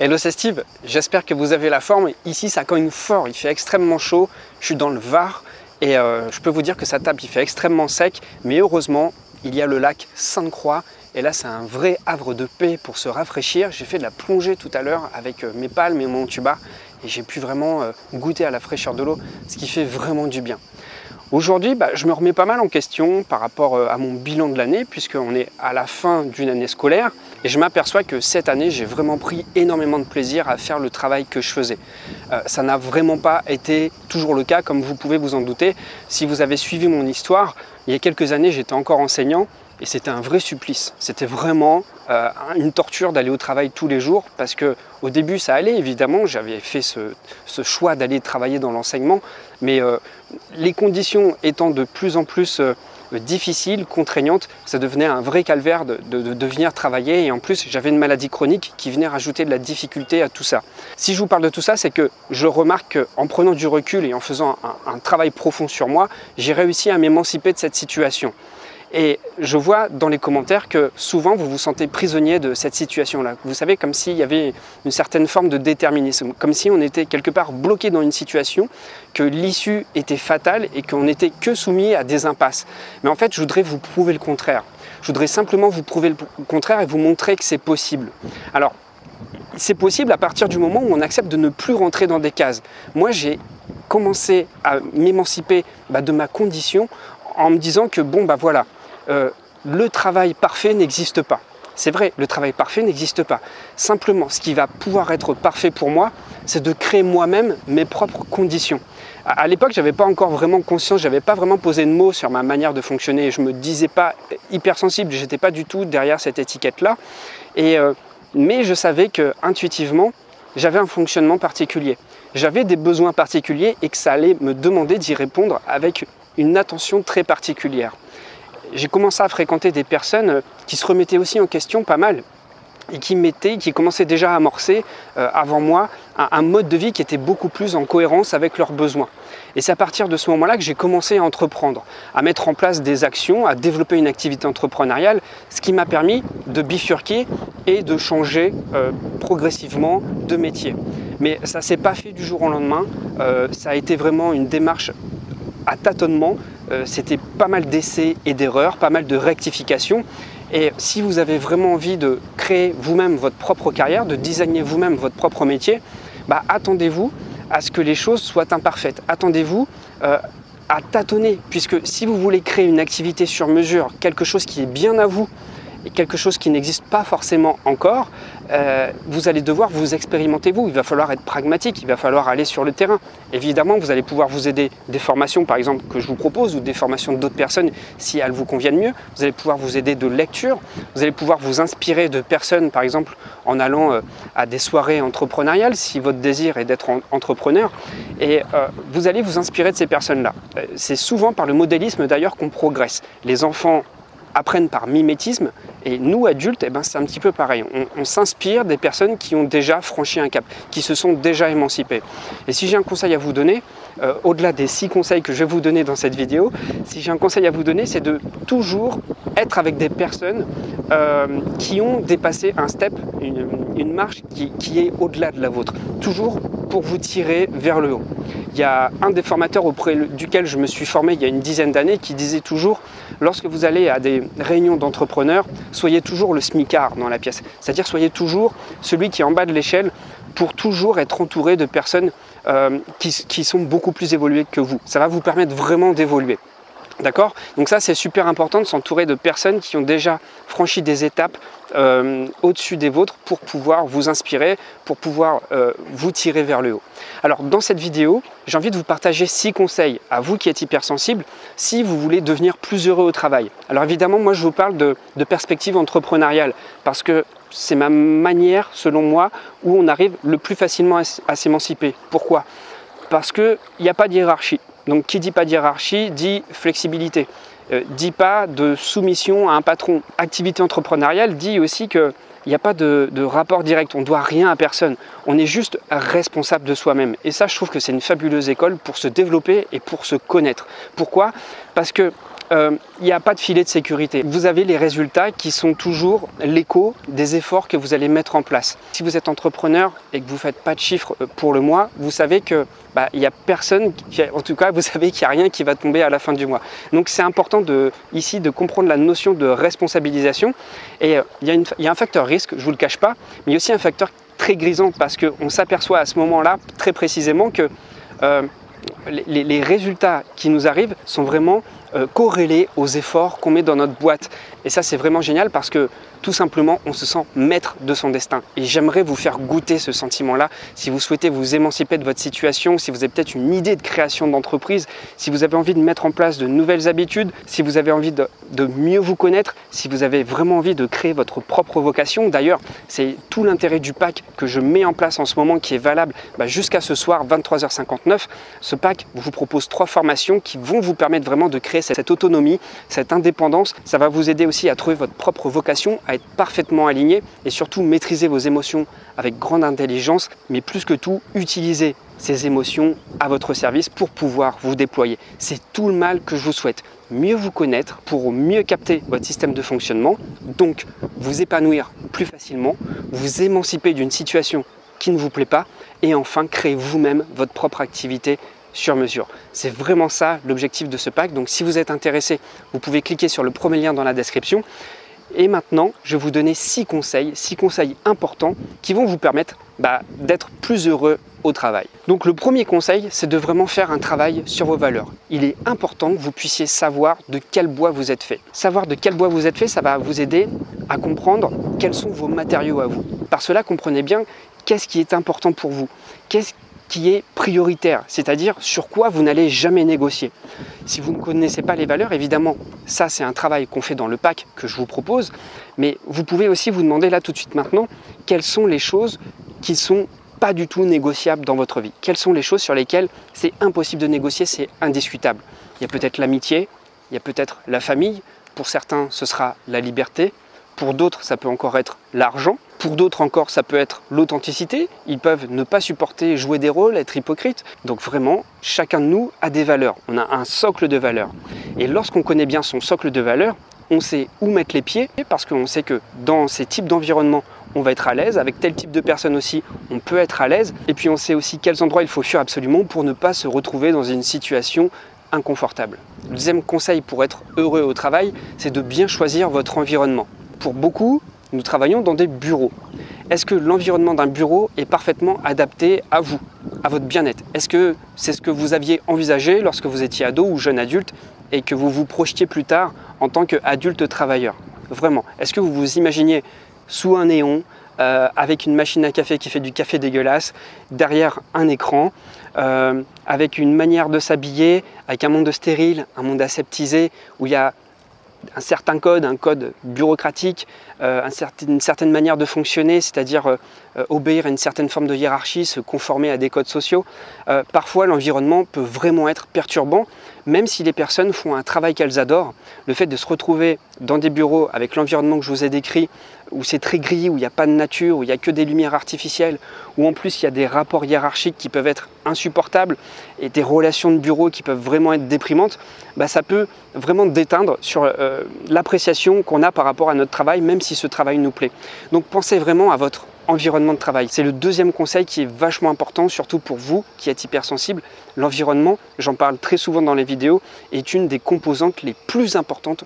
Hello, c'est Steve, j'espère que vous avez la forme. Ici ça cogne fort, il fait extrêmement chaud, je suis dans le Var et je peux vous dire que ça tape, il fait extrêmement sec, mais heureusement il y a le lac Sainte-Croix et là c'est un vrai havre de paix pour se rafraîchir. J'ai fait de la plongée tout à l'heure avec mes palmes et mon tuba et j'ai pu vraiment goûter à la fraîcheur de l'eau, ce qui fait vraiment du bien. Aujourd'hui, je me remets pas mal en question par rapport à mon bilan de l'année, puisqu'on est à la fin d'une année scolaire et je m'aperçois que cette année, j'ai vraiment pris énormément de plaisir à faire le travail que je faisais. Ça n'a vraiment pas été toujours le cas, comme vous pouvez vous en douter. Si vous avez suivi mon histoire, il y a quelques années, j'étais encore enseignant et c'était un vrai supplice. C'était vraiment une torture d'aller au travail tous les jours parce que au début ça allait évidemment, j'avais fait ce choix d'aller travailler dans l'enseignement, mais les conditions étant de plus en plus difficiles, contraignantes, ça devenait un vrai calvaire de venir travailler et en plus j'avais une maladie chronique qui venait rajouter de la difficulté à tout ça. Si je vous parle de tout ça, c'est que je remarque qu'en prenant du recul et en faisant un travail profond sur moi, j'ai réussi à m'émanciper de cette situation. Et je vois dans les commentaires que souvent vous vous sentez prisonnier de cette situation-là. Vous savez, comme s'il y avait une certaine forme de déterminisme, comme si on était quelque part bloqué dans une situation, que l'issue était fatale et qu'on n'était que soumis à des impasses. Mais en fait, je voudrais vous prouver le contraire. Je voudrais simplement vous prouver le contraire et vous montrer que c'est possible. Alors, c'est possible à partir du moment où on accepte de ne plus rentrer dans des cases. Moi, j'ai commencé à m'émanciper de ma condition en me disant que voilà, le travail parfait n'existe pas. C'est vrai, le travail parfait n'existe pas. Simplement, ce qui va pouvoir être parfait pour moi, c'est de créer moi-même mes propres conditions. À l'époque, je n'avais pas encore vraiment conscience, je n'avais pas vraiment posé de mots sur ma manière de fonctionner. Je ne me disais pas hypersensible, je n'étais pas du tout derrière cette étiquette-là. Mais je savais qu'intuitivement, j'avais un fonctionnement particulier. J'avais des besoins particuliers et que ça allait me demander d'y répondre avec une attention très particulière. J'ai commencé à fréquenter des personnes qui se remettaient aussi en question pas mal et qui commençaient déjà à amorcer avant moi un mode de vie qui était beaucoup plus en cohérence avec leurs besoins. Et c'est à partir de ce moment-là que j'ai commencé à entreprendre, à mettre en place des actions, à développer une activité entrepreneuriale, ce qui m'a permis de bifurquer et de changer progressivement de métier. Mais ça ne s'est pas fait du jour au lendemain, ça a été vraiment une démarche à tâtonnement, c'était pas mal d'essais et d'erreurs, pas mal de rectifications. Et si vous avez vraiment envie de créer vous-même votre propre carrière, de designer vous-même votre propre métier, attendez-vous à ce que les choses soient imparfaites. Attendez-vous à tâtonner, puisque si vous voulez créer une activité sur mesure, quelque chose qui est bien à vous, et quelque chose qui n'existe pas forcément encore, vous allez devoir vous expérimenter vous. Il va falloir être pragmatique, il va falloir aller sur le terrain. Évidemment, vous allez pouvoir vous aider des formations, par exemple, que je vous propose, ou des formations d'autres personnes, si elles vous conviennent mieux. Vous allez pouvoir vous aider de lecture, vous allez pouvoir vous inspirer de personnes, par exemple, en allant à des soirées entrepreneuriales, si votre désir est d'être entrepreneur. Et vous allez vous inspirer de ces personnes-là. C'est souvent par le modélisme, d'ailleurs, qu'on progresse. Les enfants apprennent par mimétisme et nous adultes, c'est un petit peu pareil. On s'inspire des personnes qui ont déjà franchi un cap, qui se sont déjà émancipées. Et si j'ai un conseil à vous donner, au-delà des 6 conseils que je vais vous donner dans cette vidéo, si j'ai un conseil à vous donner, c'est de toujours être avec des personnes qui ont dépassé un step, une marche qui est au-delà de la vôtre. Toujours pour vous tirer vers le haut. Il y a un des formateurs auprès duquel je me suis formé il y a une dizaine d'années qui disait toujours, lorsque vous allez à des réunions d'entrepreneurs, soyez toujours le smicard dans la pièce. C'est-à-dire soyez toujours celui qui est en bas de l'échelle pour toujours être entouré de personnes qui sont beaucoup plus évoluées que vous. Ça va vous permettre vraiment d'évoluer. D'accord? Donc ça, c'est super important de s'entourer de personnes qui ont déjà franchi des étapes au-dessus des vôtres pour pouvoir vous inspirer, pour pouvoir vous tirer vers le haut. Alors dans cette vidéo, j'ai envie de vous partager 6 conseils à vous qui êtes hypersensible si vous voulez devenir plus heureux au travail. Alors évidemment, moi je vous parle de perspective entrepreneuriale parce que c'est ma manière, selon moi, où on arrive le plus facilement à s'émanciper. Pourquoi? Parce qu'il n'y a pas de hiérarchie. Donc qui dit pas de hiérarchie dit flexibilité, dit pas de soumission à un patron. Activité entrepreneuriale dit aussi qu'il n'y a pas de rapport direct, on ne doit rien à personne, on est juste responsable de soi-même. Et ça, je trouve que c'est une fabuleuse école pour se développer et pour se connaître. Pourquoi? Parce que il n'y a pas de filet de sécurité. Vous avez les résultats qui sont toujours l'écho des efforts que vous allez mettre en place. Si vous êtes entrepreneur et que vous ne faites pas de chiffres pour le mois, vous savez que il n'y a personne, en tout cas vous savez qu'il n'y a rien qui va tomber à la fin du mois. Donc c'est important ici de comprendre la notion de responsabilisation. Et il y a un facteur risque, je ne vous le cache pas, mais il y a aussi un facteur très grisant parce qu'on s'aperçoit à ce moment-là très précisément que les résultats qui nous arrivent sont vraiment corrélés aux efforts qu'on met dans notre boîte. Et ça, c'est vraiment génial parce que tout simplement, on se sent maître de son destin. Et j'aimerais vous faire goûter ce sentiment-là. Si vous souhaitez vous émanciper de votre situation, si vous avez peut-être une idée de création d'entreprise, si vous avez envie de mettre en place de nouvelles habitudes, si vous avez envie de mieux vous connaître, si vous avez vraiment envie de créer votre propre vocation. D'ailleurs, c'est tout l'intérêt du pack que je mets en place en ce moment qui est valable jusqu'à ce soir, 23h59. Ce pack vous propose 3 formations qui vont vous permettre vraiment de créer cette autonomie, cette indépendance. Ça va vous aider aussi à trouver votre propre vocation, à être parfaitement aligné et surtout maîtriser vos émotions avec grande intelligence, mais plus que tout, utiliser ces émotions à votre service pour pouvoir vous déployer. C'est tout le mal que je vous souhaite. Mieux vous connaître pour mieux capter votre système de fonctionnement, donc vous épanouir plus facilement, vous émanciper d'une situation qui ne vous plaît pas et enfin créer vous-même votre propre activité sur mesure. C'est vraiment ça l'objectif de ce pack. Donc si vous êtes intéressé, vous pouvez cliquer sur le premier lien dans la description. Et maintenant, je vais vous donner 6 conseils importants qui vont vous permettre d'être plus heureux au travail. Donc le premier conseil, c'est de vraiment faire un travail sur vos valeurs. Il est important que vous puissiez savoir de quel bois vous êtes fait. Savoir de quel bois vous êtes fait, ça va vous aider à comprendre quels sont vos matériaux à vous. Par cela, comprenez bien qu'est-ce qui est important pour vous, qu'est-ce qui est prioritaire, c'est-à-dire sur quoi vous n'allez jamais négocier. Si vous ne connaissez pas les valeurs, évidemment, ça c'est un travail qu'on fait dans le pack que je vous propose, mais vous pouvez aussi vous demander là tout de suite maintenant, quelles sont les choses qui sont pas du tout négociables dans votre vie. Quelles sont les choses sur lesquelles c'est impossible de négocier, c'est indiscutable. Il y a peut-être l'amitié, il y a peut-être la famille, pour certains ce sera la liberté, pour d'autres ça peut encore être l'argent, pour d'autres encore ça peut être l'authenticité, ils peuvent ne pas supporter jouer des rôles, être hypocrites. Donc vraiment, chacun de nous a des valeurs, on a un socle de valeurs. Et lorsqu'on connaît bien son socle de valeurs, on sait où mettre les pieds parce qu'on sait que dans ces types d'environnements, on va être à l'aise, avec tel type de personnes aussi, on peut être à l'aise. Et puis on sait aussi quels endroits il faut fuir absolument pour ne pas se retrouver dans une situation inconfortable. Le deuxième conseil pour être heureux au travail, c'est de bien choisir votre environnement. Pour beaucoup, nous travaillons dans des bureaux. Est-ce que l'environnement d'un bureau est parfaitement adapté à vous, à votre bien-être? Est-ce que c'est ce que vous aviez envisagé lorsque vous étiez ado ou jeune adulte et que vous vous projetiez plus tard en tant qu'adulte travailleur? Vraiment, est-ce que vous vous imaginiez sous un néon, avec une machine à café qui fait du café dégueulasse, derrière un écran, avec une manière de s'habiller, avec un monde stérile, un monde aseptisé, où il y a un certain code, un code bureaucratique, une certaine manière de fonctionner, c'est-à-dire obéir à une certaine forme de hiérarchie, se conformer à des codes sociaux. Parfois, l'environnement peut vraiment être perturbant, même si les personnes font un travail qu'elles adorent. Le fait de se retrouver dans des bureaux avec l'environnement que je vous ai décrit, où c'est très gris, où il n'y a pas de nature, où il n'y a que des lumières artificielles, où en plus il y a des rapports hiérarchiques qui peuvent être insupportables et des relations de bureau qui peuvent vraiment être déprimantes, ça peut vraiment déteindre sur l'appréciation qu'on a par rapport à notre travail, même si ce travail nous plaît. Donc pensez vraiment à votre environnement de travail. C'est le deuxième conseil qui est vachement important, surtout pour vous qui êtes hypersensible. L'environnement, j'en parle très souvent dans les vidéos, est une des composantes les plus importantes,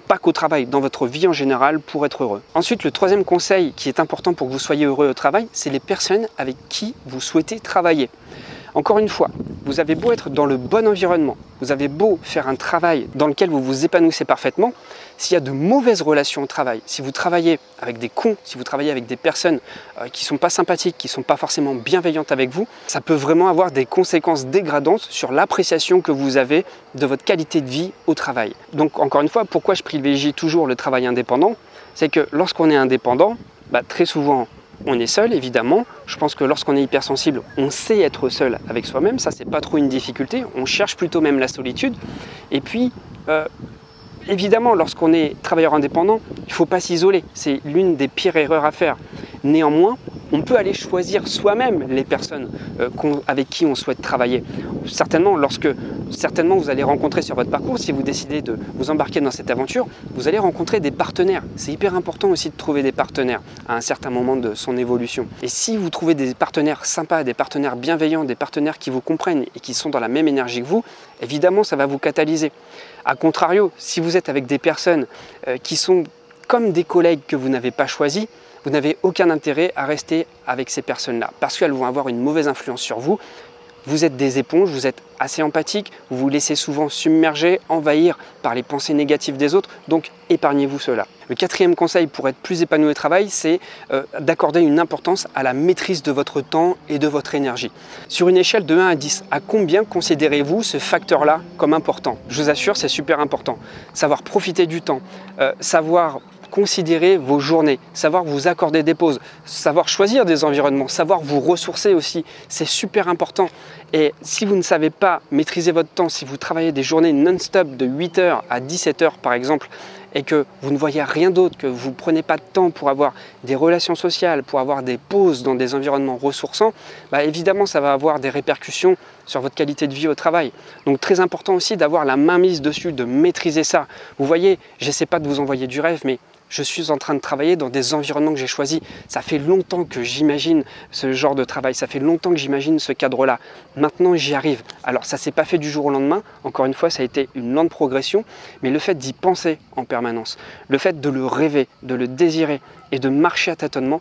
pas qu'au travail, dans votre vie en général, pour être heureux. Ensuite, le troisième conseil qui est important pour que vous soyez heureux au travail, c'est les personnes avec qui vous souhaitez travailler. Encore une fois, vous avez beau être dans le bon environnement, vous avez beau faire un travail dans lequel vous vous épanouissez parfaitement, s'il y a de mauvaises relations au travail, si vous travaillez avec des cons, si vous travaillez avec des personnes qui ne sont pas sympathiques, qui ne sont pas forcément bienveillantes avec vous, ça peut vraiment avoir des conséquences dégradantes sur l'appréciation que vous avez de votre qualité de vie au travail. Donc encore une fois, pourquoi je privilégie toujours le travail indépendant? C'est que lorsqu'on est indépendant, très souvent, on est seul, évidemment. Je pense que lorsqu'on est hypersensible, on sait être seul avec soi-même. Ça, c'est pas trop une difficulté. On cherche plutôt même la solitude. Et puis, évidemment, lorsqu'on est travailleur indépendant, il ne faut pas s'isoler. C'est l'une des pires erreurs à faire. Néanmoins, On peut aller choisir soi-même les personnes avec qui on souhaite travailler. Certainement, vous allez rencontrer sur votre parcours, si vous décidez de vous embarquer dans cette aventure, vous allez rencontrer des partenaires. C'est hyper important aussi de trouver des partenaires à un certain moment de son évolution. Et si vous trouvez des partenaires sympas, des partenaires bienveillants, des partenaires qui vous comprennent et qui sont dans la même énergie que vous, évidemment, ça va vous catalyser. A contrario, si vous êtes avec des personnes qui sont comme des collègues que vous n'avez pas choisis, vous n'avez aucun intérêt à rester avec ces personnes-là parce qu'elles vont avoir une mauvaise influence sur vous. Vous êtes des éponges, vous êtes assez empathique, vous vous laissez souvent submerger, envahir par les pensées négatives des autres, donc épargnez-vous cela. Le quatrième conseil pour être plus épanoui au travail, c'est d'accorder une importance à la maîtrise de votre temps et de votre énergie. Sur une échelle de 1 à 10, à combien considérez-vous ce facteur-là comme important? Je vous assure, c'est super important. Savoir profiter du temps, savoir considérer vos journées, savoir vous accorder des pauses, savoir choisir des environnements, savoir vous ressourcer aussi, c'est super important. Et si vous ne savez pas maîtriser votre temps, si vous travaillez des journées non-stop de 8h à 17h par exemple, et que vous ne voyez rien d'autre, que vous ne prenez pas de temps pour avoir des relations sociales, pour avoir des pauses dans des environnements ressourçants, évidemment ça va avoir des répercussions sur votre qualité de vie au travail. Donc très important aussi d'avoir la main mise dessus, de maîtriser ça. Vous voyez, j'essaie pas de vous envoyer du rêve, mais je suis en train de travailler dans des environnements que j'ai choisis. Ça fait longtemps que j'imagine ce genre de travail, ça fait longtemps que j'imagine ce cadre-là. Maintenant, j'y arrive. Alors, ça ne s'est pas fait du jour au lendemain. Encore une fois, ça a été une lente progression. Mais le fait d'y penser en permanence, le fait de le rêver, de le désirer et de marcher à tâtonnement,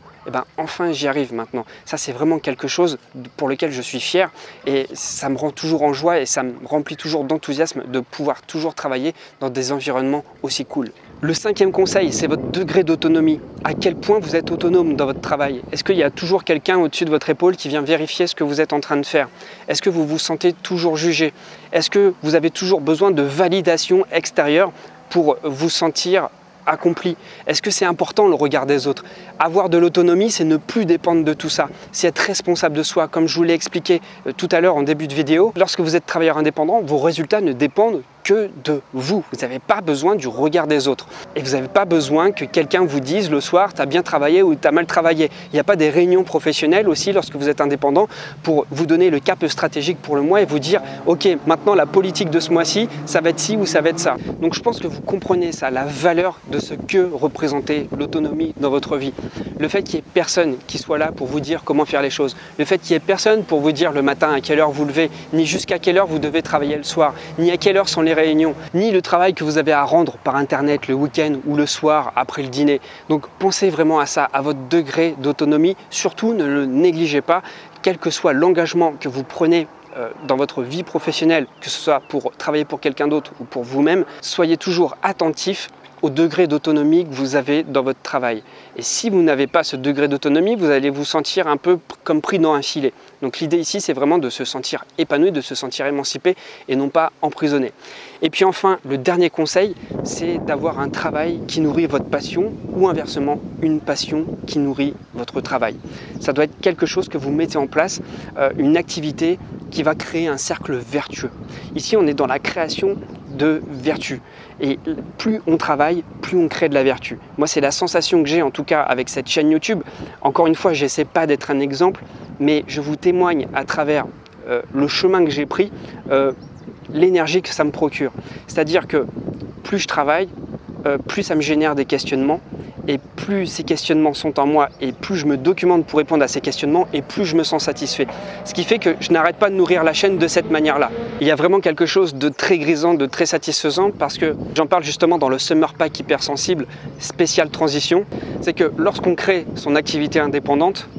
enfin, j'y arrive maintenant. Ça, c'est vraiment quelque chose pour lequel je suis fier. Et ça me rend toujours en joie et ça me remplit toujours d'enthousiasme de pouvoir toujours travailler dans des environnements aussi cool. Le cinquième conseil, c'est votre degré d'autonomie. À quel point vous êtes autonome dans votre travail? Est-ce qu'il y a toujours quelqu'un au-dessus de votre épaule qui vient vérifier ce que vous êtes en train de faire? Est-ce que vous vous sentez toujours jugé? Est-ce que vous avez toujours besoin de validation extérieure pour vous sentir accompli? Est-ce que c'est important le regard des autres? Avoir de l'autonomie, c'est ne plus dépendre de tout ça. C'est être responsable de soi. Comme je vous l'ai expliqué tout à l'heure en début de vidéo, lorsque vous êtes travailleur indépendant, vos résultats ne dépendent que de vous. Vous n'avez pas besoin du regard des autres. Et vous n'avez pas besoin que quelqu'un vous dise le soir, tu as bien travaillé ou tu as mal travaillé. Il n'y a pas des réunions professionnelles aussi lorsque vous êtes indépendant pour vous donner le cap stratégique pour le mois et vous dire, ok, maintenant la politique de ce mois-ci, ça va être ci ou ça va être ça. Donc je pense que vous comprenez ça, la valeur de ce que représentait l'autonomie dans votre vie. Le fait qu'il n'y ait personne qui soit là pour vous dire comment faire les choses. Le fait qu'il n'y ait personne pour vous dire le matin à quelle heure vous levez, ni jusqu'à quelle heure vous devez travailler le soir, ni à quelle heure sont les réunions, ni le travail que vous avez à rendre par internet le week-end ou le soir après le dîner. Donc pensez vraiment à ça, à votre degré d'autonomie. Surtout ne le négligez pas, quel que soit l'engagement que vous prenez dans votre vie professionnelle, que ce soit pour travailler pour quelqu'un d'autre ou pour vous-même, soyez toujours attentif au degré d'autonomie que vous avez dans votre travail. Et si vous n'avez pas ce degré d'autonomie, vous allez vous sentir un peu comme pris dans un filet. Donc l'idée ici, c'est vraiment de se sentir épanoui, de se sentir émancipé et non pas emprisonné. Et puis enfin, le dernier conseil, c'est d'avoir un travail qui nourrit votre passion ou inversement, une passion qui nourrit votre travail. Ça doit être quelque chose que vous mettez en place, une activité qui va créer un cercle vertueux. Ici, on est dans la création de vertu. Et plus on travaille, plus on crée de la vertu. Moi, c'est la sensation que j'ai en tout cas avec cette chaîne YouTube. Encore une fois, je n'essaie pas d'être un exemple, mais je vous témoigne à travers le chemin que j'ai pris, l'énergie que ça me procure. C'est-à-dire que plus je travaille, plus ça me génère des questionnements, et plus ces questionnements sont en moi, et plus je me documente pour répondre à ces questionnements, et plus je me sens satisfait. Ce qui fait que je n'arrête pas de nourrir la chaîne de cette manière-là. Il y a vraiment quelque chose de très grisant, de très satisfaisant, parce que j'en parle justement dans le Summer Pack Hypersensible spécial transition. C'est que lorsqu'on crée son activité indépendante,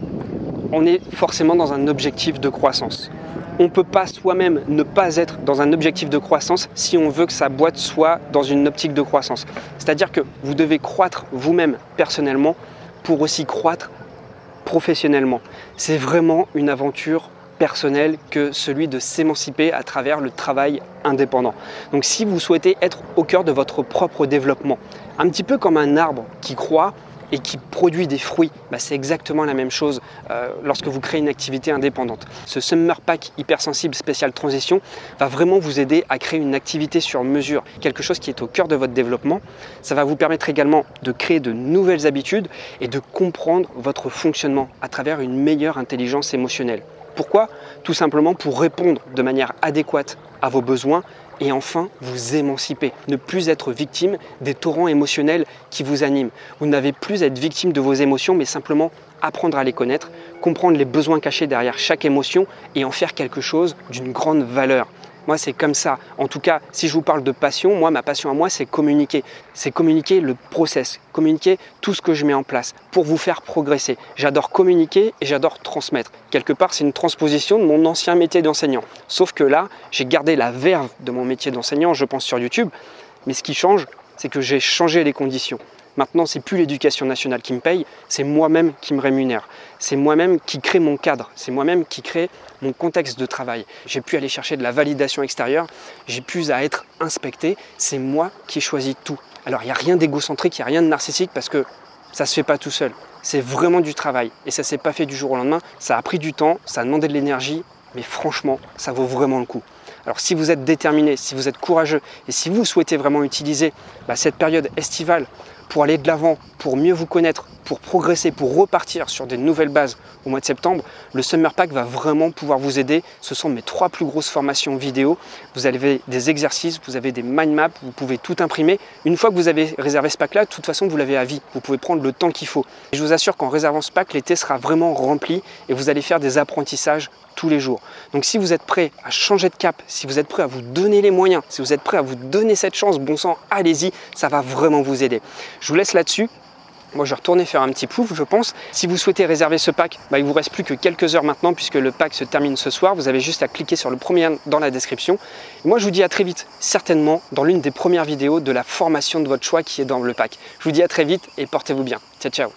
on est forcément dans un objectif de croissance. On ne peut pas soi-même ne pas être dans un objectif de croissance si on veut que sa boîte soit dans une optique de croissance. C'est-à-dire que vous devez croître vous-même personnellement pour aussi croître professionnellement. C'est vraiment une aventure personnelle que celui de s'émanciper à travers le travail indépendant. Donc si vous souhaitez être au cœur de votre propre développement, un petit peu comme un arbre qui croît, et qui produit des fruits, c'est exactement la même chose lorsque vous créez une activité indépendante. Ce Summer Pack hypersensible spécial transition va vraiment vous aider à créer une activité sur mesure, quelque chose qui est au cœur de votre développement. Ça va vous permettre également de créer de nouvelles habitudes et de comprendre votre fonctionnement à travers une meilleure intelligence émotionnelle. Pourquoi? Tout simplement pour répondre de manière adéquate à vos besoins et enfin vous émanciper, ne plus être victime des torrents émotionnels qui vous animent. Vous n'avez plus à être victime de vos émotions, mais simplement apprendre à les connaître, comprendre les besoins cachés derrière chaque émotion et en faire quelque chose d'une grande valeur. Moi, c'est comme ça. En tout cas, si je vous parle de passion, moi, ma passion à moi, c'est communiquer. C'est communiquer le process, communiquer tout ce que je mets en place pour vous faire progresser. J'adore communiquer et j'adore transmettre. Quelque part, c'est une transposition de mon ancien métier d'enseignant. Sauf que là, j'ai gardé la verve de mon métier d'enseignant, je pense, sur YouTube. Mais ce qui change, c'est que j'ai changé les conditions. Maintenant, c'est plus l'éducation nationale qui me paye, c'est moi-même qui me rémunère. C'est moi-même qui crée mon cadre, c'est moi-même qui crée mon contexte de travail. J'ai pu aller chercher de la validation extérieure, j'ai plus à être inspecté, c'est moi qui choisis tout. Alors, il n'y a rien d'égocentrique, il n'y a rien de narcissique parce que ça ne se fait pas tout seul. C'est vraiment du travail et ça ne s'est pas fait du jour au lendemain. Ça a pris du temps, ça a demandé de l'énergie, mais franchement, ça vaut vraiment le coup. Alors si vous êtes déterminé, si vous êtes courageux et si vous souhaitez vraiment utiliser cette période estivale pour aller de l'avant, pour mieux vous connaître, pour progresser, pour repartir sur des nouvelles bases au mois de septembre, le Summer Pack va vraiment pouvoir vous aider. Ce sont mes 3 plus grosses formations vidéo. Vous avez des exercices, vous avez des mind maps, vous pouvez tout imprimer. Une fois que vous avez réservé ce pack-là, de toute façon, vous l'avez à vie. Vous pouvez prendre le temps qu'il faut. Et je vous assure qu'en réservant ce pack, l'été sera vraiment rempli et vous allez faire des apprentissages tous les jours. Donc si vous êtes prêt à changer de cap, si vous êtes prêt à vous donner les moyens, si vous êtes prêt à vous donner cette chance, bon sang, allez-y, ça va vraiment vous aider. Je vous laisse là-dessus. Moi, je vais retourner faire un petit pouf, je pense. Si vous souhaitez réserver ce pack, il ne vous reste plus que quelques heures maintenant puisque le pack se termine ce soir. Vous avez juste à cliquer sur le premier lien dans la description. Et moi, je vous dis à très vite, certainement dans l'une des premières vidéos de la formation de votre choix qui est dans le pack. Je vous dis à très vite et portez-vous bien. Ciao, ciao.